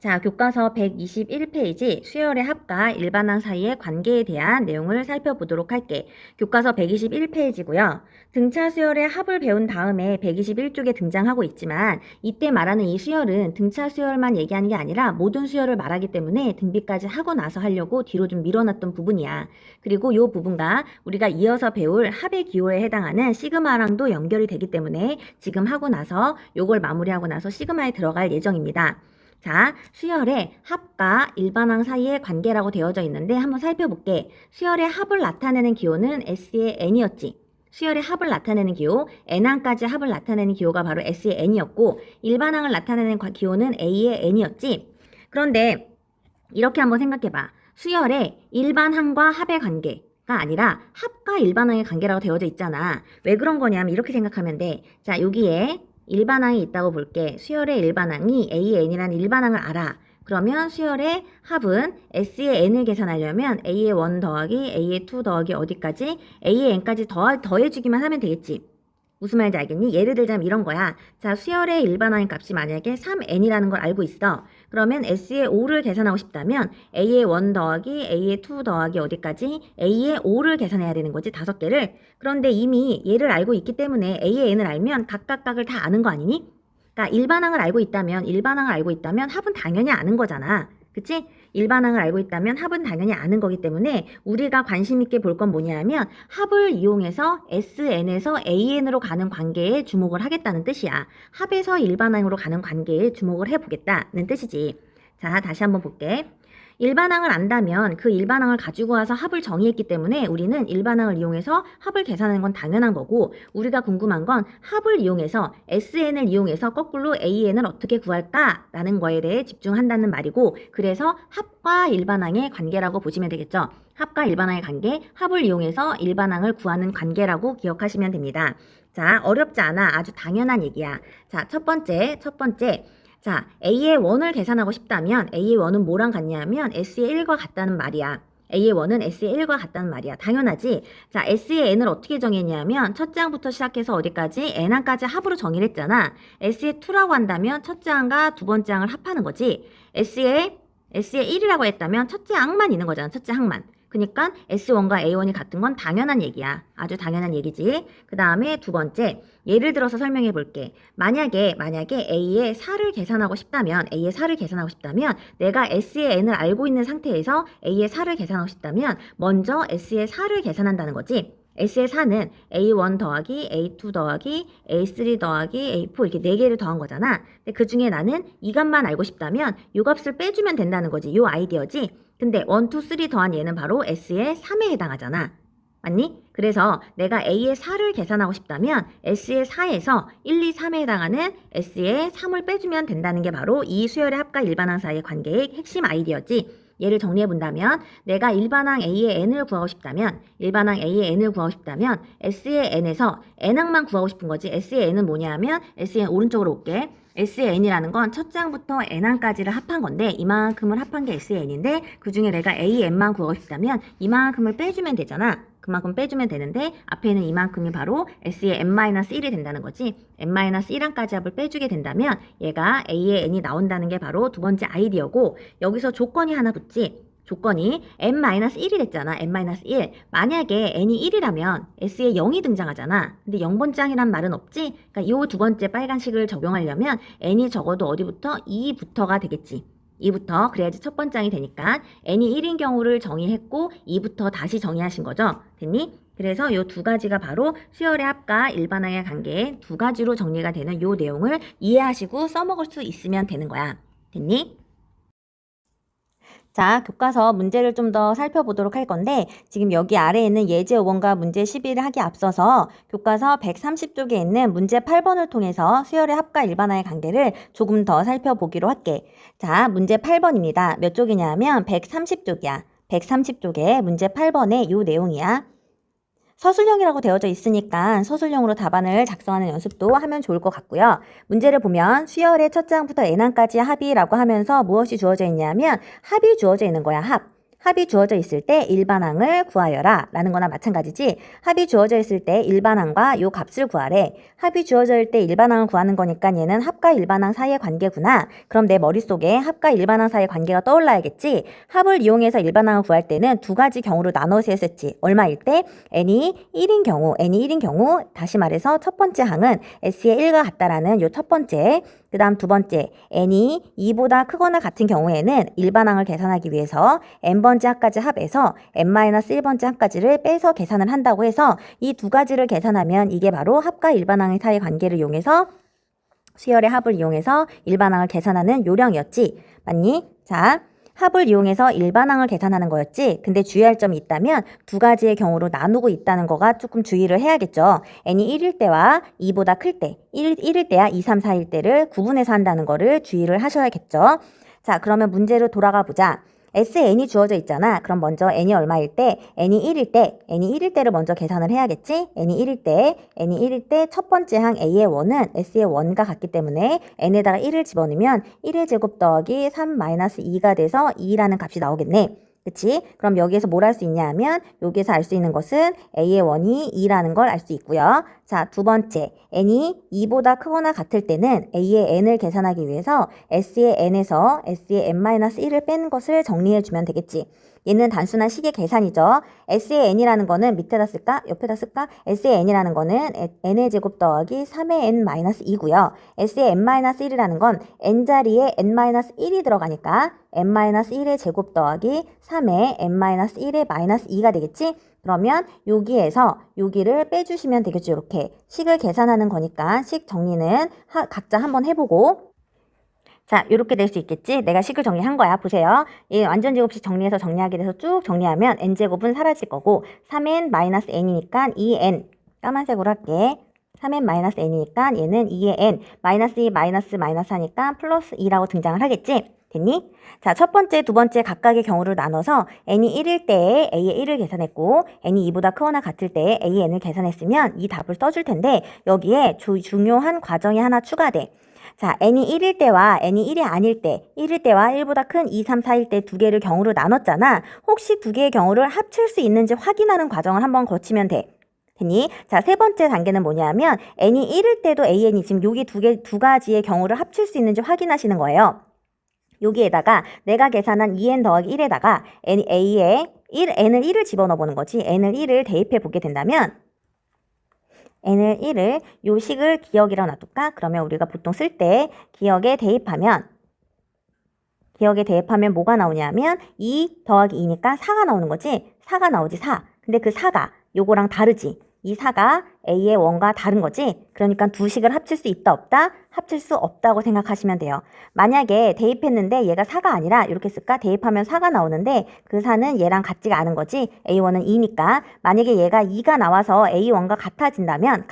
자, 교과서 121페이지 수열의 합과 일반항 사이의 관계에 대한 내용을 살펴보도록 할게. 교과서 121페이지고요. 등차 수열의 합을 배운 다음에 121쪽에 등장하고 있지만 이때 말하는 이 수열은 등차 수열만 얘기하는 게 아니라 모든 수열을 말하기 때문에 등비까지 하고 나서 하려고 뒤로 좀 밀어놨던 부분이야. 그리고 이 부분과 우리가 이어서 배울 합의 기호에 해당하는 시그마랑도 연결이 되기 때문에 지금 하고 나서 요걸 마무리하고 나서 시그마에 들어갈 예정입니다. 자, 수열의 합과 일반항 사이의 관계라고 되어져 있는데 한번 살펴볼게. 수열의 합을 나타내는 기호는 S의 N이었지. 수열의 합을 나타내는 기호, N항까지 합을 나타내는 기호가 바로 S의 N이었고 일반항을 나타내는 기호는 A의 N이었지. 그런데 이렇게 한번 생각해봐. 수열의 일반항과 합의 관계가 아니라 합과 일반항의 관계라고 되어져 있잖아. 왜 그런 거냐면 이렇게 생각하면 돼. 자, 여기에 일반항이 있다고 볼게. 수열의 일반항이 A의 N이라는 일반항을 알아. 그러면 수열의 합은 S의 N을 계산하려면 A의 1 더하기 A의 2 더하기 어디까지? A의 N까지 더해주기만 하면 되겠지. 무슨 말인지 알겠니? 예를 들자면 이런 거야. 자, 수열의 일반항의 값이 만약에 3n이라는 걸 알고 있어. 그러면 S의 5를 계산하고 싶다면 A의 1 더하기 A의 2 더하기 어디까지? A의 5를 계산해야 되는 거지, 5개를. 그런데 이미 얘를 알고 있기 때문에 A의 n을 알면 각각각을 다 아는 거 아니니? 그러니까 일반항을 알고 있다면 합은 당연히 아는 거잖아. 그치? 일반항을 알고 있다면 합은 당연히 아는 거기 때문에 우리가 관심 있게 볼 건 뭐냐 하면 합을 이용해서 SN에서 AN으로 가는 관계에 주목을 하겠다는 뜻이야. 합에서 일반항으로 가는 관계에 주목을 해보겠다는 뜻이지. 자, 다시 한번 볼게. 일반항을 안다면 그 일반항을 가지고 와서 합을 정의했기 때문에 우리는 일반항을 이용해서 합을 계산하는 건 당연한 거고 우리가 궁금한 건 합을 이용해서 SN을 이용해서 거꾸로 AN을 어떻게 구할까라는 거에 대해 집중한다는 말이고 그래서 합과 일반항의 관계라고 보시면 되겠죠. 합과 일반항의 관계, 합을 이용해서 일반항을 구하는 관계라고 기억하시면 됩니다. 자, 어렵지 않아. 아주 당연한 얘기야. 자, 첫 번째. 자, A의 1을 계산하고 싶다면 A의 1은 뭐랑 같냐면 S의 1과 같다는 말이야. A의 1은 S의 1과 같다는 말이야. 당연하지? 자, S의 N을 어떻게 정했냐면 첫째 항부터 시작해서 어디까지? N항까지 합으로 정의를 했잖아. S의 2라고 한다면 첫째 항과 두 번째 항을 합하는 거지. S의 1이라고 했다면 첫째 항만 있는 거잖아. 첫째 항만. 그러니까 S1과 A1이 같은 건 당연한 얘기야. 아주 당연한 얘기지. 그 다음에 두 번째, 예를 들어서 설명해 볼게. 만약에 A의 4를 계산하고 싶다면 내가 S의 N을 알고 있는 상태에서 A의 4를 계산하고 싶다면 먼저 S의 4를 계산한다는 거지. S의 4는 A1 더하기 A2 더하기 A3 더하기 A4 이렇게 4개를 더한 거잖아. 근데 그 중에 나는 이 값만 알고 싶다면 이 값을 빼주면 된다는 거지. 요 아이디어지. 근데 1, 2, 3 더한 얘는 바로 S의 3에 해당하잖아. 맞니? 그래서 내가 A의 4를 계산하고 싶다면 S의 4에서 1, 2, 3에 해당하는 S의 3을 빼주면 된다는 게 바로 이 수열의 합과 일반항 사이의 관계의 핵심 아이디어지. 얘를 정리해 본다면 내가 일반항 A의 N을 구하고 싶다면 S의 N에서 N항만 구하고 싶은 거지. S의 N은 뭐냐 하면 S의 N 오른쪽으로 올게. S의 N이라는 건 첫째 항부터 N항까지를 합한 건데 이만큼을 합한 게 S의 N인데 그 중에 내가 A, N만 구하고 싶다면 이만큼을 빼주면 되잖아. 그만큼 빼주면 되는데 앞에 있는 이만큼이 바로 S의 N-1이 된다는 거지. N-1항까지 합을 빼주게 된다면 얘가 A의 N이 나온다는 게 바로 두 번째 아이디어고 여기서 조건이 하나 붙지. 조건이 N-1이 됐잖아. N-1. 만약에 N이 1이라면 S에 0이 등장하잖아. 근데 0번장이란 말은 없지? 그러니까 이 두 번째 빨간식을 적용하려면 N이 적어도 어디부터? 2부터가 되겠지. 2부터 그래야지 첫 번장이 되니까 N이 1인 경우를 정의했고 2부터 다시 정의하신 거죠. 됐니? 그래서 이 두 가지가 바로 수열의 합과 일반항의 관계 두 가지로 정리가 되는 이 내용을 이해하시고 써먹을 수 있으면 되는 거야. 됐니? 자, 교과서 문제를 좀 더 살펴보도록 할 건데 지금 여기 아래에 있는 예제 5번과 문제 11을 하기 앞서서 교과서 130쪽에 있는 문제 8번을 통해서 수열의 합과 일반항의 관계를 조금 더 살펴보기로 할게. 자, 문제 8번입니다. 몇 쪽이냐 하면 130쪽이야. 130쪽에 문제 8번의 요 내용이야. 서술형이라고 되어져 있으니까 서술형으로 답안을 작성하는 연습도 하면 좋을 것 같고요. 문제를 보면 수열의 첫째 항부터 n항까지 합이라고 하면서 무엇이 주어져 있냐면 합이 주어져 있는 거야. 합. 합이 주어져 있을 때 일반항을 구하여라 라는 거나 마찬가지지. 합이 주어져 있을 때 일반항과 요 값을 구하래. 합이 주어져 있을 때 일반항을 구하는 거니까 얘는 합과 일반항 사이의 관계구나. 그럼 내 머릿속에 합과 일반항 사이의 관계가 떠올라야겠지. 합을 이용해서 일반항을 구할 때는 두 가지 경우로 나눠서 했었지. 얼마일 때? n이 1인 경우 다시 말해서 첫 번째 항은 s의 1과 같다라는 요 첫 번째, 그 다음 두 번째, n이 2보다 크거나 같은 경우에는 일반항을 계산하기 위해서 n번째 합까지 합해서 n-1번째 합까지를 빼서 계산을 한다고 해서 이 두 가지를 계산하면 이게 바로 합과 일반항의 사이 관계를 이용해서 수열의 합을 이용해서 일반항을 계산하는 요령이었지. 맞니? 자, 합을 이용해서 일반항을 계산하는 거였지. 근데 주의할 점이 있다면 두 가지의 경우로 나누고 있다는 거가 조금 주의를 해야겠죠. n이 1일 때와 2보다 클 때, 1일 때야 2, 3, 4일 때를 구분해서 한다는 거를 주의를 하셔야겠죠. 자, 그러면 문제로 돌아가 보자. SN이 주어져 있잖아. 그럼 먼저 n이 얼마일 때? n이 1일 때를 먼저 계산을 해야겠지? n이 1일 때 첫 번째 항 a의 원은 s의 원과 같기 때문에 n에다가 1을 집어넣으면 1의 제곱 더하기 3-2가 돼서 2라는 값이 나오겠네. 그치? 그럼 여기에서 뭘 할 수 있냐 하면 여기에서 알 수 있는 것은 a의 원이 2라는 걸 알 수 있고요. 자, 두 번째, n이 2보다 크거나 같을 때는 a의 n을 계산하기 위해서 s의 n에서 s의 n-1을 뺀 것을 정리해주면 되겠지. 얘는 단순한 식의 계산이죠. s의 n이라는 거는 밑에다 쓸까? 옆에다 쓸까? s의 n이라는 거는 n의 제곱 더하기 3의 n-2고요. s의 n-1이라는 건 n자리에 n-1이 들어가니까 n-1의 제곱 더하기 3의 n-1의 -2가 되겠지? 그러면 여기에서 여기를 빼주시면 되겠죠. 이렇게 식을 계산하는 거니까 식 정리는 각자 한번 해보고 자, 이렇게 될 수 있겠지? 내가 식을 정리한 거야. 보세요. 이 완전제곱식 정리해서 정리하게 돼서 쭉 정리하면 n제곱은 사라질 거고 3n-n이니까 2n 까만색으로 할게. 3n-n이니까 얘는 2의 n -2 마이너스 하니까 플러스 2라고 등장을 하겠지? 됐니? 자, 첫 번째, 두 번째 각각의 경우를 나눠서 n이 1일 때에 a의 1을 계산했고 n이 2보다 크거나 같을 때에 a의 n을 계산했으면 이 답을 써줄 텐데 여기에 중요한 과정이 하나 추가돼. 자, n이 1일 때와 n이 1이 아닐 때, 1일 때와 1보다 큰 2, 3, 4일 때 두 개를 경우로 나눴잖아. 혹시 두 개의 경우를 합칠 수 있는지 확인하는 과정을 한번 거치면 돼. 됐니? 자, 세 번째 단계는 뭐냐면 n이 1일 때도 an이 지금 여기 두 가지의 경우를 합칠 수 있는지 확인하시는 거예요. 여기에다가 내가 계산한 2n 더하기 1에다가 n을 1을 집어넣어 보는 거지. n을 1을 대입해 보게 된다면 n을 1을 요 식을 기억이라고 놔둘까? 그러면 우리가 보통 쓸 때 기억에 대입하면 뭐가 나오냐면 2 더하기 2니까 4가 나오는 거지. 4가 나오지 4. 근데 그 4가 요거랑 다르지. 이 4가 a의 원과 다른 거지. 그러니까 두 식을 합칠 수 있다 없다? 합칠 수 없다고 생각하시면 돼요. 만약에 대입했는데 얘가 4가 아니라 이렇게 쓸까? 대입하면 4가 나오는데 그 4는 얘랑 같지가 않은 거지. a1은 2니까 만약에 얘가 2가 나와서 a1과 같아진다면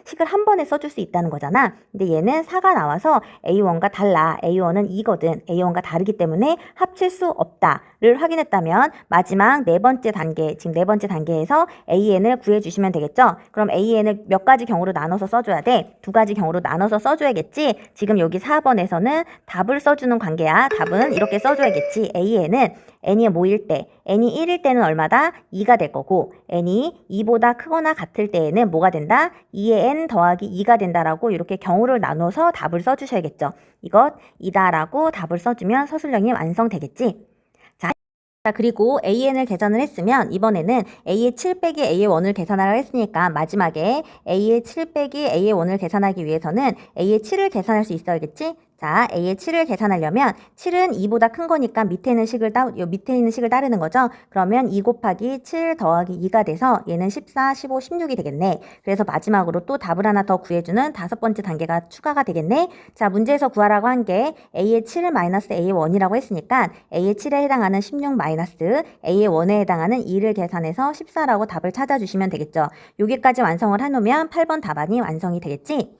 식을 한 번에 써줄 수 있다는 거잖아. 근데 얘는 4가 나와서 a1과 달라. a1은 2거든. a1과 다르기 때문에 합칠 수 없다를 확인했다면 마지막 네 번째 단계에서 an을 구해주시면 되겠죠. 그럼 an을 몇 가지 경우로 나눠서 써줘야 돼? 두 가지 경우로 나눠서 써줘야겠지. 지금 여기 4번에서는 답을 써주는 관계야. 답은 이렇게 써줘야겠지. an은 n이 뭐일 때? n이 1일 때는 얼마다? 2가 될 거고 n이 2보다 크거나 같을 때에는 뭐가 된다? 2의 n 더하기 2가 된다라고 이렇게 경우를 나눠서 답을 써주셔야겠죠. 이것 이다라고 답을 써주면 서술형이 완성되겠지. 자, 그리고 an을 계산을 했으면 이번에는 a의 7 빼기 a의 원을 계산하려 했으니까 마지막에 a의 7 빼기 a의 원을 계산하기 위해서는 a의 7을 계산할 수 있어야겠지? 자, a의 7을 계산하려면 7은 2보다 큰 거니까 밑에 있는 식을 따르는 거죠. 그러면 2 곱하기 7 더하기 2가 돼서 얘는 14, 15, 16이 되겠네. 그래서 마지막으로 또 답을 하나 더 구해주는 다섯 번째 단계가 추가가 되겠네. 자, 문제에서 구하라고 한 게 a의 7을 마이너스 a의 원이라고 했으니까 a의 7에 해당하는 16 마이너스 a의 원에 해당하는 2를 계산해서 14라고 답을 찾아주시면 되겠죠. 여기까지 완성을 해놓으면 8번 답안이 완성이 되겠지?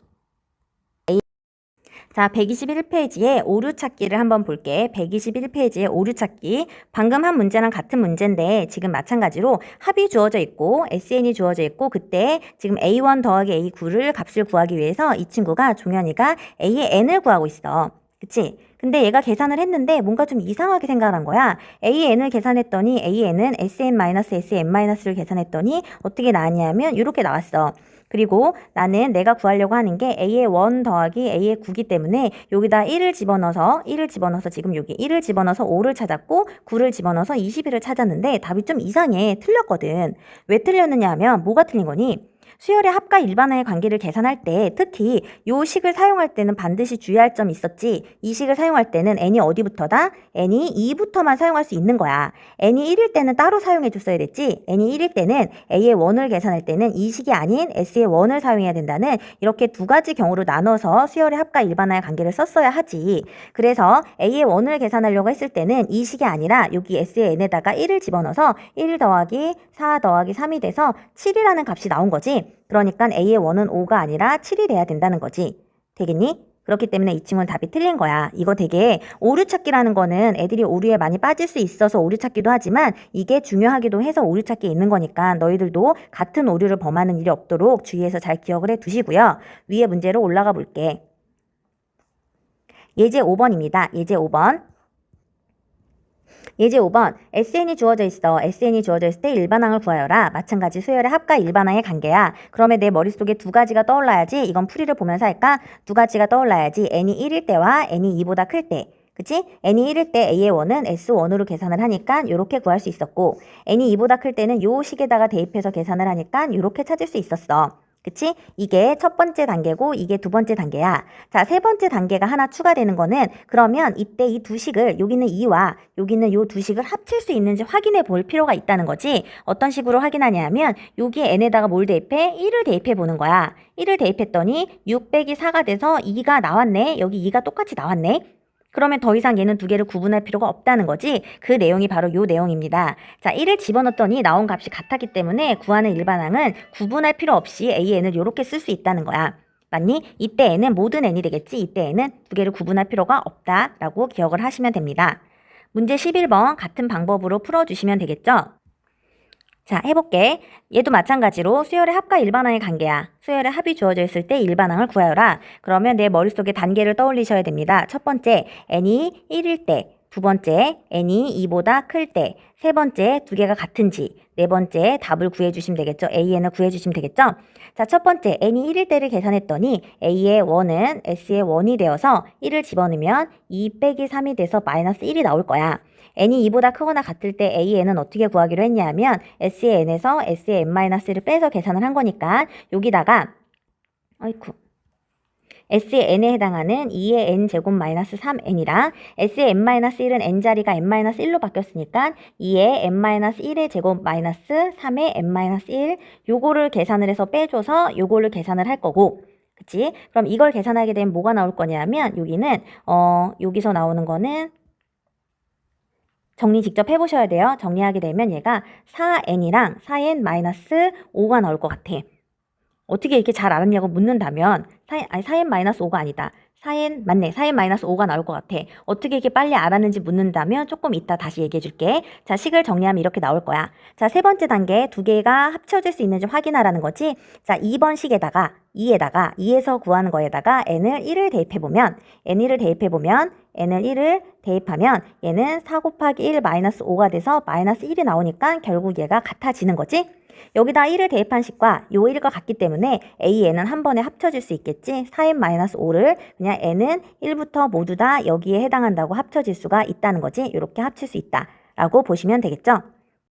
자, 121페이지에 오류 찾기를 한번 볼게. 121페이지에 오류 찾기. 방금 한 문제랑 같은 문제인데 지금 마찬가지로 합이 주어져 있고 SN이 주어져 있고 그때 지금 A1 더하기 A9를 값을 구하기 위해서 이 친구가 종현이가 A의 N을 구하고 있어. 그치? 근데 얘가 계산을 했는데 뭔가 좀 이상하게 생각한 거야. AN을 계산했더니 AN은 SN-SN-를 계산했더니 어떻게 나왔냐면 이렇게 나왔어. 그리고 나는 내가 구하려고 하는 게 A의 1 더하기 A의 9기 때문에 여기다 1을 집어넣어서 지금 여기 1을 집어넣어서 5를 찾았고 9를 집어넣어서 21을 찾았는데 답이 좀 이상해. 틀렸거든. 왜 틀렸느냐 하면 뭐가 틀린 거니? 수열의 합과 일반화의 관계를 계산할 때 특히 요 식을 사용할 때는 반드시 주의할 점이 있었지. 이 식을 사용할 때는 n이 어디부터다? n이 2부터만 사용할 수 있는 거야. n이 1일 때는 따로 사용해 줬어야 됐지. n이 1일 때는 a의 1을 계산할 때는 이 식이 아닌 s의 1을 사용해야 된다는 이렇게 두 가지 경우로 나눠서 수열의 합과 일반화의 관계를 썼어야 하지. 그래서 a의 1을 계산하려고 했을 때는 이 식이 아니라 여기 s의 n에다가 1을 집어넣어서 1 더하기 4 더하기 3이 돼서 7이라는 값이 나온 거지. 그러니까 A의 1은 5가 아니라 7이 돼야 된다는 거지. 되겠니? 그렇기 때문에 이 친구는 답이 틀린 거야. 이거 되게 오류 찾기라는 거는 애들이 오류에 많이 빠질 수 있어서 오류 찾기도 하지만 이게 중요하기도 해서 오류 찾기에 있는 거니까 너희들도 같은 오류를 범하는 일이 없도록 주의해서 잘 기억을 해 두시고요. 위에 문제로 올라가 볼게. 예제 5번입니다. 예제 5번. 예제 5번. SN이 주어져 있어. SN이 주어져 있을 때 일반항을 구하여라. 마찬가지 수열의 합과 일반항의 관계야. 그러면 내 머릿속에 두 가지가 떠올라야지. 이건 풀이를 보면서 할까? 두 가지가 떠올라야지. n이 1일 때와 n이 2보다 클 때. 그치? n이 1일 때 a의 1은 s1으로 계산을 하니까 이렇게 구할 수 있었고 n이 2보다 클 때는 요 식에다가 대입해서 계산을 하니까 이렇게 찾을 수 있었어. 그치? 이게 첫 번째 단계고 이게 두 번째 단계야. 자, 세 번째 단계가 하나 추가되는 거는 그러면 이때 이 두 식을 여기는 2와 여기는 요 두 식을 합칠 수 있는지 확인해 볼 필요가 있다는 거지. 어떤 식으로 확인하냐면 여기 n에다가 뭘 대입해? 1을 대입해 보는 거야. 1을 대입했더니 6 빼기 4가 돼서 2가 나왔네. 여기 2가 똑같이 나왔네. 그러면 더 이상 얘는 두 개를 구분할 필요가 없다는 거지. 그 내용이 바로 요 내용입니다. 자, 1을 집어넣었더니 나온 값이 같았기 때문에 구하는 일반항은 구분할 필요 없이 AN을 이렇게 쓸 수 있다는 거야. 맞니? 이때 n은 모든 n이 되겠지. 이때 n은 두 개를 구분할 필요가 없다라고 기억을 하시면 됩니다. 문제 11번 같은 방법으로 풀어주시면 되겠죠? 자, 해볼게. 얘도 마찬가지로 수열의 합과 일반항의 관계야. 수열의 합이 주어져 있을 때 일반항을 구하여라. 그러면 내 머릿속에 단계를 떠올리셔야 됩니다. 첫 번째, n이 1일 때. 두 번째, n이 2보다 클 때. 세 번째, 두 개가 같은지. 네 번째, 답을 구해주시면 되겠죠. AN을 구해주시면 되겠죠. 자, 첫 번째, n이 1일 때를 계산했더니 A의 1은 S의 1이 되어서 1을 집어넣으면 2 빼기 3이 돼서 마이너스 1이 나올 거야. n이 2보다 크거나 같을 때 AN은 어떻게 구하기로 했냐면 S의 n에서 S의 n-를 빼서 계산을 한 거니까 여기다가 S의 n에 해당하는 2의 n제곱 마이너스 3n이랑 S의 n-1은 n자리가 n-1로 바뀌었으니까 2의 n-1의 제곱 마이너스 3의 n-1 요거를 계산을 해서 빼줘서 요거를 계산을 할 거고 그치? 그럼 이걸 계산하게 되면 뭐가 나올 거냐면 여기는 여기서 나오는 거는 정리 직접 해보셔야 돼요. 정리하게 되면 얘가 4n이랑 4n-5가 나올 것 같아. 어떻게 이렇게 잘 알았냐고 묻는다면 4n-5가 아니다. 4n-5가 나올 것 같아. 어떻게 이렇게 빨리 알았는지 묻는다면 조금 이따 다시 얘기해 줄게. 자, 식을 정리하면 이렇게 나올 거야. 자, 세 번째 단계 두 개가 합쳐질 수 있는지 확인하라는 거지. 자, 2번 식에다가 2에서 구하는 거에다가 n을 1을 대입해보면 n을 1을 대입하면 얘는 4 곱하기 1 마이너스 5가 돼서 마이너스 1이 나오니까 결국 얘가 같아지는 거지. 여기다 1을 대입한 식과 요 1과 같기 때문에 AN은 한 번에 합쳐질 수 있겠지. 4n-5를 그냥 n은 1부터 모두 다 여기에 해당한다고 합쳐질 수가 있다는 거지. 이렇게 합칠 수 있다라고 보시면 되겠죠.